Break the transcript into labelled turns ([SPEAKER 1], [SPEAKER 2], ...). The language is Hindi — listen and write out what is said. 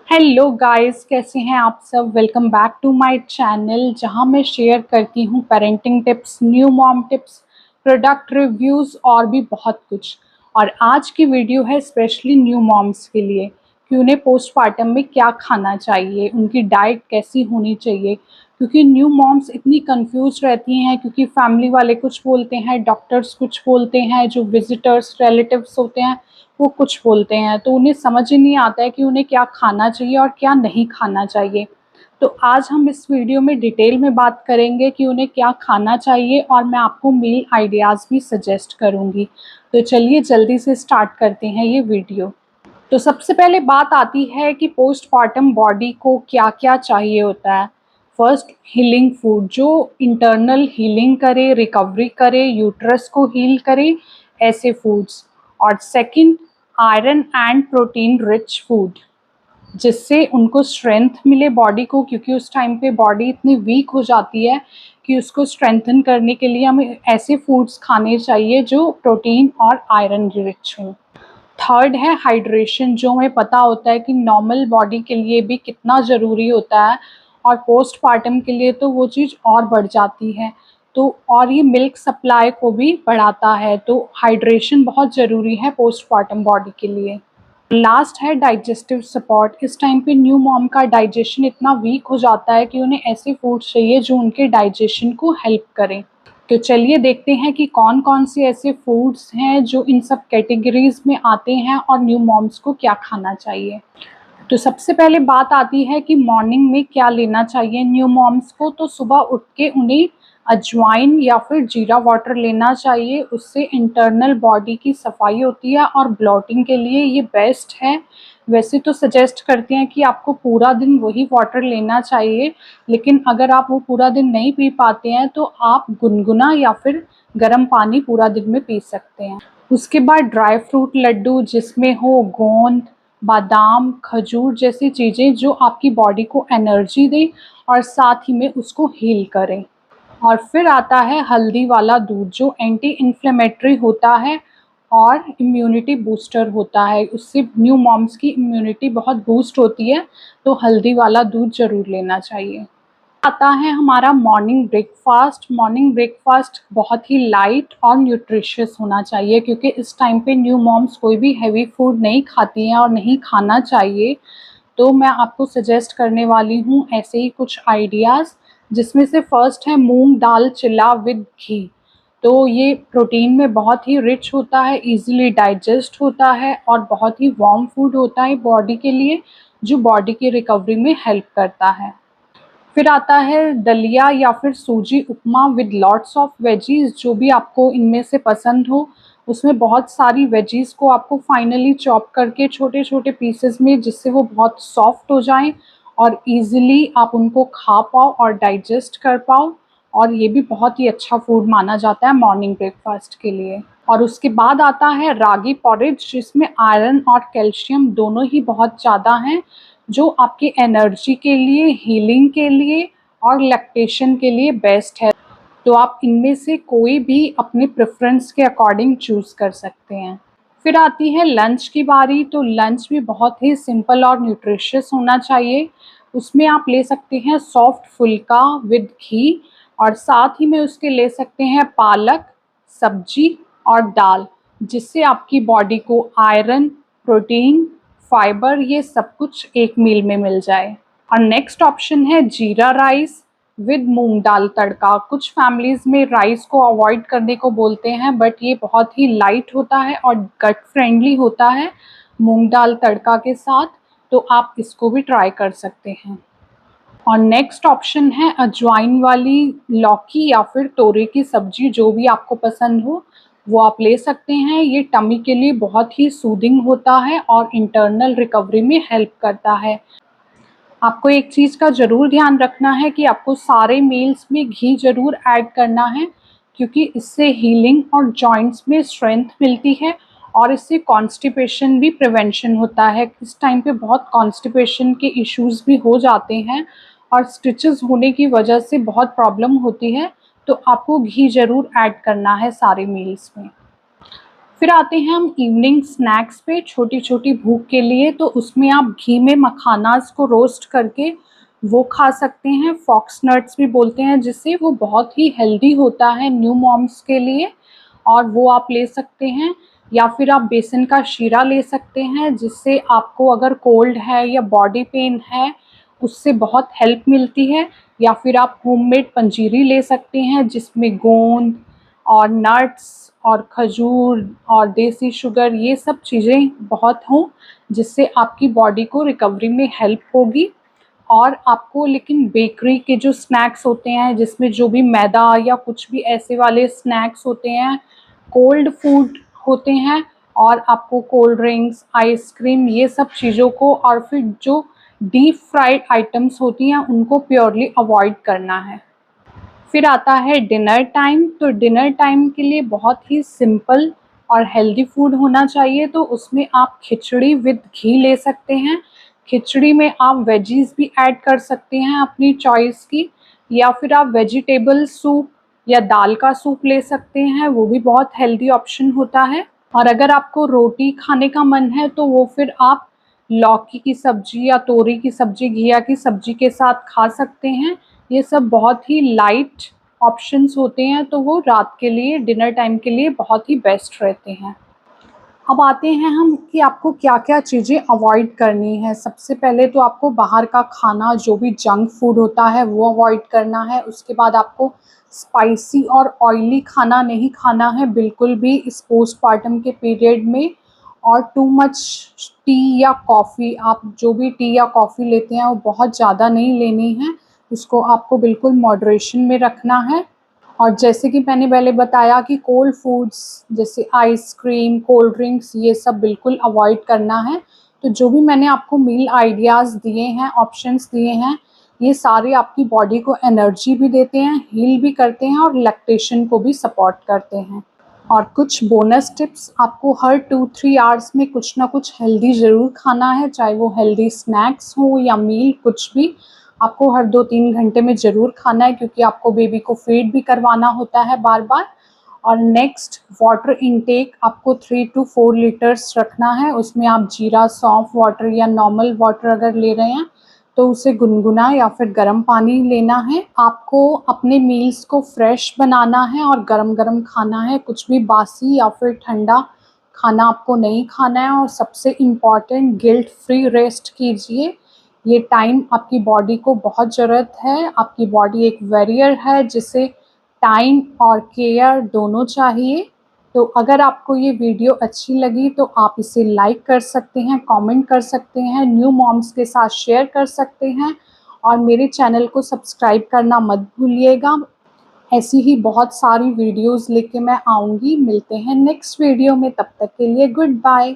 [SPEAKER 1] हेलो गाइस, कैसे हैं आप सब। Welcome back to my channel, जहां मैं शेयर करती हूं parenting tips, new mom tips, product reviews और भी बहुत कुछ। और आज की वीडियो है स्पेशली न्यू मॉम्स के लिए कि उन्हें पोस्टपार्टम में क्या खाना चाहिए, उनकी डाइट कैसी होनी चाहिए। क्योंकि न्यू मॉम्स इतनी कंफ्यूज रहती हैं, क्योंकि फैमिली वाले कुछ बोलते हैं, डॉक्टर्स कुछ बोलते हैं, जो विजिटर्स रिलेटिव्स होते हैं वो कुछ बोलते हैं, तो उन्हें समझ ही नहीं आता है कि उन्हें क्या खाना चाहिए और क्या नहीं खाना चाहिए। तो आज हम इस वीडियो में डिटेल में बात करेंगे कि उन्हें क्या खाना चाहिए, और मैं आपको मील आइडियाज़ भी सजेस्ट करूंगी। तो चलिए जल्दी से स्टार्ट करते हैं ये वीडियो। तो सबसे पहले बात आती है कि पोस्टपार्टम बॉडी को क्या क्या चाहिए होता है। फर्स्ट, हीलिंग फूड, जो इंटरनल हीलिंग करे, रिकवरी करे, यूट्रस को हील करे, ऐसे फूड्स। और second, iron and protein rich food, जिससे उनको स्ट्रेंथ मिले बॉडी को, क्योंकि उस टाइम पे बॉडी इतनी वीक हो जाती है कि उसको स्ट्रेंथन करने के लिए हमें ऐसे फूड्स खाने चाहिए जो प्रोटीन और आयरन रिच हों। थर्ड है हाइड्रेशन, जो हमें पता होता है कि नॉर्मल बॉडी के लिए भी कितना ज़रूरी होता है, और पोस्टपार्टम के लिए तो वो चीज़ और बढ़ जाती है। तो और ये मिल्क सप्लाई को भी बढ़ाता है, तो हाइड्रेशन बहुत ज़रूरी है पोस्टपार्टम बॉडी के लिए। लास्ट है डाइजेस्टिव सपोर्ट। इस टाइम पे न्यू मॉम का डाइजेशन इतना वीक हो जाता है कि उन्हें ऐसे फूड चाहिए जो उनके डाइजेशन को हेल्प करें। तो चलिए देखते हैं कि कौन कौन से ऐसे फूड्स हैं जो इन सब कैटेगरीज में आते हैं और न्यू मॉम्स को क्या खाना चाहिए। तो सबसे पहले बात आती है कि मॉर्निंग में क्या लेना चाहिए न्यू मॉम्स को। तो सुबह उठ के उन्हें अजवाइन या फिर जीरा वाटर लेना चाहिए। उससे इंटरनल बॉडी की सफाई होती है और ब्लॉटिंग के लिए ये बेस्ट है। वैसे तो सजेस्ट करते हैं कि आपको पूरा दिन वही वाटर लेना चाहिए, लेकिन अगर आप वो पूरा दिन नहीं पी पाते हैं तो आप गुनगुना या फिर गर्म पानी पूरा दिन में पी सकते हैं। उसके बाद ड्राई फ्रूट लड्डू, जिसमें हो गोंद, बादाम, खजूर जैसी चीज़ें जो आपकी बॉडी को एनर्जी दें और साथ ही में उसको हील करें। और फिर आता है हल्दी वाला दूध, जो एंटी इन्फ्लेमेटरी होता है और इम्यूनिटी बूस्टर होता है। उससे न्यू मॉम्स की इम्यूनिटी बहुत बूस्ट होती है, तो हल्दी वाला दूध ज़रूर लेना चाहिए। आता है हमारा मॉर्निंग ब्रेकफास्ट। मॉर्निंग ब्रेकफास्ट बहुत ही लाइट और न्यूट्रिशियस होना चाहिए, क्योंकि इस टाइम पे न्यू मॉम्स कोई भी हैवी फूड नहीं खाती हैं और नहीं खाना चाहिए। तो मैं आपको सजेस्ट करने वाली हूँ ऐसे ही कुछ आइडियाज़, जिसमें से फर्स्ट है मूंग दाल चिला विद घी। तो ये प्रोटीन में बहुत ही रिच होता है, इजीली डाइजेस्ट होता है और बहुत ही वार्म फूड होता है बॉडी के लिए, जो बॉडी की रिकवरी में हेल्प करता है। फिर आता है दलिया या फिर सूजी उपमा विद लॉट्स ऑफ वेजीज, जो भी आपको इनमें से पसंद हो। उसमें बहुत सारी वेजीज को आपको फाइनली चॉप करके छोटे छोटे पीसेस में, जिससे वो बहुत सॉफ्ट हो जाएं और इजीली आप उनको खा पाओ और डाइजेस्ट कर पाओ। और ये भी बहुत ही अच्छा फूड माना जाता है मॉर्निंग ब्रेकफास्ट के लिए। और उसके बाद आता है रागी पॉरेज, जिसमें आयरन और कैल्शियम दोनों ही बहुत ज़्यादा हैं, जो आपके एनर्जी के लिए, हीलिंग के लिए और लैक्टेशन के लिए बेस्ट है। तो आप इनमें से कोई भी अपने प्रेफरेंस के अकॉर्डिंग चूज़ कर सकते हैं। फिर आती है लंच की बारी। तो लंच भी बहुत ही सिंपल और न्यूट्रिशियस होना चाहिए। उसमें आप ले सकते हैं सॉफ्ट फुल्का विद घी, और साथ ही में उसके ले सकते हैं पालक, सब्जी और दाल, जिससे आपकी बॉडी को आयरन, प्रोटीन, फाइबर, ये सब कुछ एक मील में मिल जाए। और नेक्स्ट ऑप्शन है जीरा राइस विद मूंग दाल तड़का। कुछ फैमिलीज़ में राइस को अवॉइड करने को बोलते हैं, बट ये बहुत ही लाइट होता है और गट फ्रेंडली होता है मूंग दाल तड़का के साथ, तो आप इसको भी ट्राई कर सकते हैं। और नेक्स्ट ऑप्शन है अजवाइन वाली लौकी या फिर तोरई की सब्जी, जो भी आपको पसंद हो वो आप ले सकते हैं। ये टमी के लिए बहुत ही सूदिंग होता है और इंटरनल रिकवरी में हेल्प करता है। आपको एक चीज़ का ज़रूर ध्यान रखना है कि आपको सारे मील्स में घी ज़रूर ऐड करना है, क्योंकि इससे हीलिंग और जॉइंट्स में स्ट्रेंथ मिलती है और इससे कॉन्स्टिपेशन भी प्रिवेंशन होता है। इस टाइम पे बहुत कॉन्स्टिपेशन के इश्यूज़ भी हो जाते हैं और स्टिचेस होने की वजह से बहुत प्रॉब्लम होती है, तो आपको घी ज़रूर ऐड करना है सारे मील्स में। फिर आते हैं हम इवनिंग स्नैक्स पे, छोटी छोटी भूख के लिए। तो उसमें आप घी में मखानास को रोस्ट करके वो खा सकते हैं, फॉक्स नट्स भी बोलते हैं जिसे, वो बहुत ही हेल्दी होता है न्यू मॉम्स के लिए, और वो आप ले सकते हैं। या फिर आप बेसन का शीरा ले सकते हैं, जिससे आपको अगर कोल्ड है या बॉडी पेन है उससे बहुत हेल्प मिलती है। या फिर आप होममेड पंजीरी ले सकते हैं, जिसमें गोंद और नट्स और खजूर और देसी शुगर, ये सब चीज़ें बहुत हों, जिससे आपकी बॉडी को रिकवरी में हेल्प होगी। और आपको लेकिन बेकरी के जो स्नैक्स होते हैं, जिसमें जो भी मैदा या कुछ भी ऐसे वाले स्नैक्स होते हैं, कोल्ड फूड होते हैं, और आपको कोल्ड ड्रिंक्स, आइसक्रीम, ये सब चीज़ों को, और फिर जो डीप फ्राइड आइटम्स होती हैं उनको प्योरली अवॉइड करना है। फिर आता है डिनर टाइम। तो डिनर टाइम के लिए बहुत ही सिंपल और हेल्दी फूड होना चाहिए। तो उसमें आप खिचड़ी विद घी ले सकते हैं। खिचड़ी में आप वेजीज भी ऐड कर सकते हैं अपनी चॉइस की, या फिर आप वेजिटेबल सूप या दाल का सूप ले सकते हैं, वो भी बहुत हेल्दी ऑप्शन होता है। और अगर आपको रोटी खाने का मन है तो वो फिर आप लौकी की सब्जी या तोरी की सब्जी, घिया की सब्जी के साथ खा सकते हैं। ये सब बहुत ही लाइट ऑप्शंस होते हैं, तो वो रात के लिए, डिनर टाइम के लिए बहुत ही बेस्ट रहते हैं। अब आते हैं हम कि आपको क्या-क्या चीज़ें अवॉइड करनी है। सबसे पहले तो आपको बाहर का खाना, जो भी जंक फूड होता है वो अवॉइड करना है। उसके बाद आपको स्पाइसी और ऑयली खाना नहीं खाना है बिल्कुल भी इस पोस्टपार्टम के पीरियड में। और टू मच टी या कॉफ़ी, आप जो भी टी या कॉफ़ी लेते हैं वो बहुत ज़्यादा नहीं लेनी है। उसको आपको बिल्कुल मॉडरेशन में रखना है। और जैसे कि मैंने पहले बताया कि कोल्ड फूड्स जैसे आइसक्रीम, कोल्ड ड्रिंक्स, ये सब बिल्कुल अवॉइड करना है। तो जो भी मैंने आपको मील आइडियाज़ दिए हैं, ऑप्शंस दिए हैं, ये सारे आपकी बॉडी को एनर्जी भी देते हैं, हील भी करते हैं और लैक्टेशन को भी सपोर्ट करते हैं। और कुछ बोनस टिप्स, आपको हर 2-3 आवर्स में कुछ ना कुछ हेल्दी ज़रूर खाना है, चाहे वो हेल्दी स्नैक्स हो या मील, कुछ भी आपको हर 2-3 घंटे में ज़रूर खाना है, क्योंकि आपको बेबी को फीड भी करवाना होता है बार-बार। और नेक्स्ट, वाटर इनटेक आपको 3 टू 4 लीटर्स रखना है। उसमें आप जीरा, सौंफ वाटर या नॉर्मल वाटर अगर ले रहे हैं तो उसे गुनगुना या फिर गर्म पानी लेना है। आपको अपने मील्स को फ्रेश बनाना है और गरम-गरम खाना है, कुछ भी बासी या फिर ठंडा खाना आपको नहीं खाना है। और सबसे इम्पॉर्टेंट, गिल्ट फ्री रेस्ट कीजिए। ये टाइम आपकी बॉडी को बहुत ज़रूरत है। आपकी बॉडी एक वॉरियर है, जिसे टाइम और केयर दोनों चाहिए। तो अगर आपको ये वीडियो अच्छी लगी तो आप इसे लाइक कर सकते हैं, कमेंट कर सकते हैं, न्यू मॉम्स के साथ शेयर कर सकते हैं, और मेरे चैनल को सब्सक्राइब करना मत भूलिएगा। ऐसी ही बहुत सारी वीडियोज़ लेके मैं आऊँगी। मिलते हैं नेक्स्ट वीडियो में, तब तक के लिए गुड बाय।